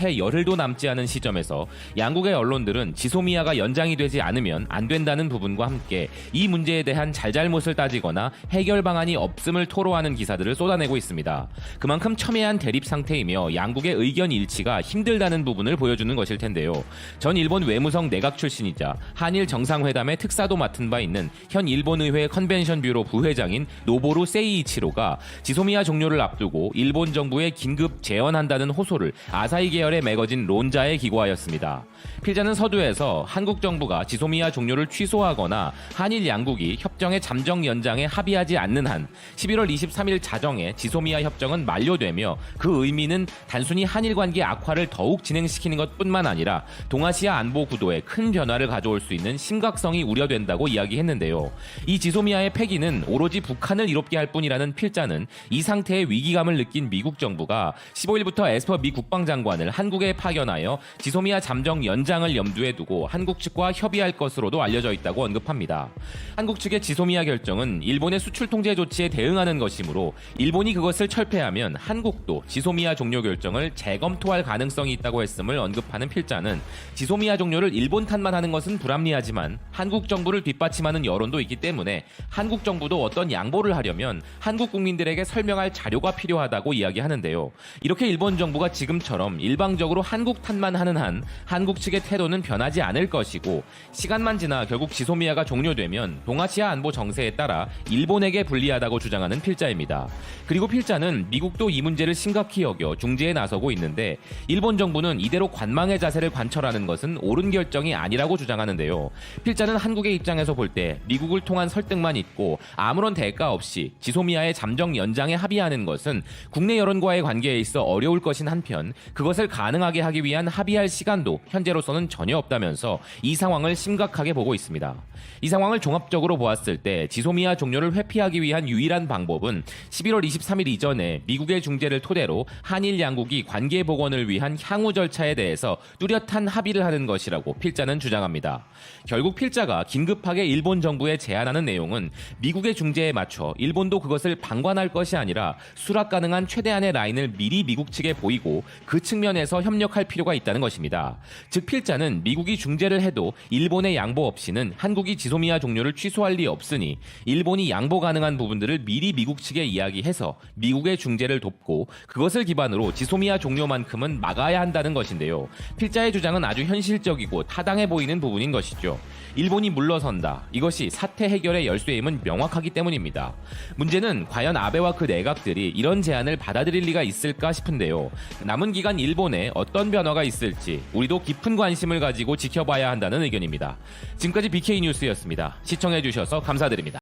해 열흘도 남지 않은 시점에서 양국의 언론들은 지소미아가 연장이 되지 않으면 안 된다는 부분과 함께 이 문제에 대한 잘잘못을 따지거나 해결 방안이 없음을 토로하는 기사들을 쏟아내고 있습니다. 그만큼 첨예한 대립 상태이며 양국의 의견 일치가 힘들다는 부분을 보여주는 것일 텐데요. 전 일본 외무성 내각 출신이자 한일 정상회담의 특사도 맡은 바 있는 현 일본 의회 컨벤션 뷰로 부회장인 노보루 세이이치로가 지소미아 종료를 앞두고 일본 정부에 긴급 재연한다는 호소를 아사히 계열의 매거진 론자에 기고하였습니다. 필자는 서두에서 한국 정부가 지소미아 종료를 취소하거나 한일 양국이 협정의 잠정 연장에 합의하지 않는 한 11월 23일 자정에 지소미아 협정은 만료되며 그 의미는 단순히 한일 관계 악화를 더욱 진행시키는 것뿐만 아니라 동아시아 안보 구도에 큰 변화를 가져올 수 있는 심각성이 우려된다고 이야기했는데요. 이 지소미아의 폐기는 오로지 북한을 이롭게 할 뿐이라는 필자는 이 상태의 위기감을 느낀 미국 정부가 15일부터 에스퍼 미 국방장관을 한국에 파견하여 지소미아 잠정 연장을 염두에 두고 한국 측과 협의할 것으로도 알려져 있다고 언급합니다. 한국 측의 지소미아 결정은 일본의 수출 통제 조치에 대응하는 것이므로 일본이 그것을 철폐하면 한국도 지소미아 종료 결정을 재검토할 가능성이 있다고 했음을 언급하는 필자는 지소미아 종료를 일본 탓만 하는 것은 불합리하지만 한국 정부를 뒷받침하는 여론도 있기 때문에 한국 정부도 어떤 양보를 하려면 한국 국민들에게 설명할 자료가 필요하다고 이야기하는데요. 이렇게 일본 정부가 지금처럼 일방적으로 한국 탓만 하는 한 한국 측의 태도는 변하지 않을 것이고 시간만 지나 결국 지소미아가 종료되면 동아시아 안보 정세에 따라 일본에게 불리하다고 주장하는 필자입니다. 그리고 필자는 미국도 이 문제를 심각히 여겨 중재에 나서고 있는데 일본 정부는 이대로 관망의 자세를 관철하는 것은 옳은 결정이 아니라고 주장하는데요. 필자는 한국의 입장에서 볼 때 미국을 통한 설득만 있고 아무런 대가 없이 지소미아의 잠정 연장에 합의하는 것은 국내 여론과의 관계에 있어 어려울 것인 한편 그것을 가능하게 하기 위한 합의할 시간도 현재로서는 전혀 없다면서 이 상황을 심각하게 보고 있습니다. 이 상황을 종합적으로 보았을 때 지소미아 종료를 회피하기 위한 유일한 방법은 11월 23일 이전에 미국의 중재를 토대로 한일 양국이 관계 복원을 위한 향후 절차에 대해서 뚜렷한 합의를 하는 것이라고 필자는 주장합니다. 결국 필자가 긴급하게 일본 정부에 제안하는 내용은 미국의 중재에 맞춰 일본도 그것을 방관할 것이 아니라 수락 가능한 최대한의 라인을 미리 미국 측에 보이고 그 측면에서 협력할 필요가 있다는 것입니다. 즉 필자는 미국이 중재를 해도 일본의 양보 없이는 한국이 지소미아 종료를 취소할 리 없으니 일본이 양보 가능한 부분들을 미리 미국 측에 이야기해서 미국의 중재를 돕고 그것을 기반으로 지소미아 종료만큼은 막아야 한다는 것인데요. 필자의 주장은 아주 현실적이고 타당해 보이는 부분인 것이죠. 일본이 물러선다. 이것이 사태 해결의 열쇠임은 명확하기 때문입니다. 문제는 과연 아베와 그 내각들이 이런 제안을 받아들일 리가 있을까 싶은데요. 남은 기간 일본에 어떤 변화가 있을지 우리도 깊은 관심을 가지고 지켜봐야 한다는 의견입니다. 지금까지 BK 뉴스였습니다. 시청해주셔서 감사드립니다.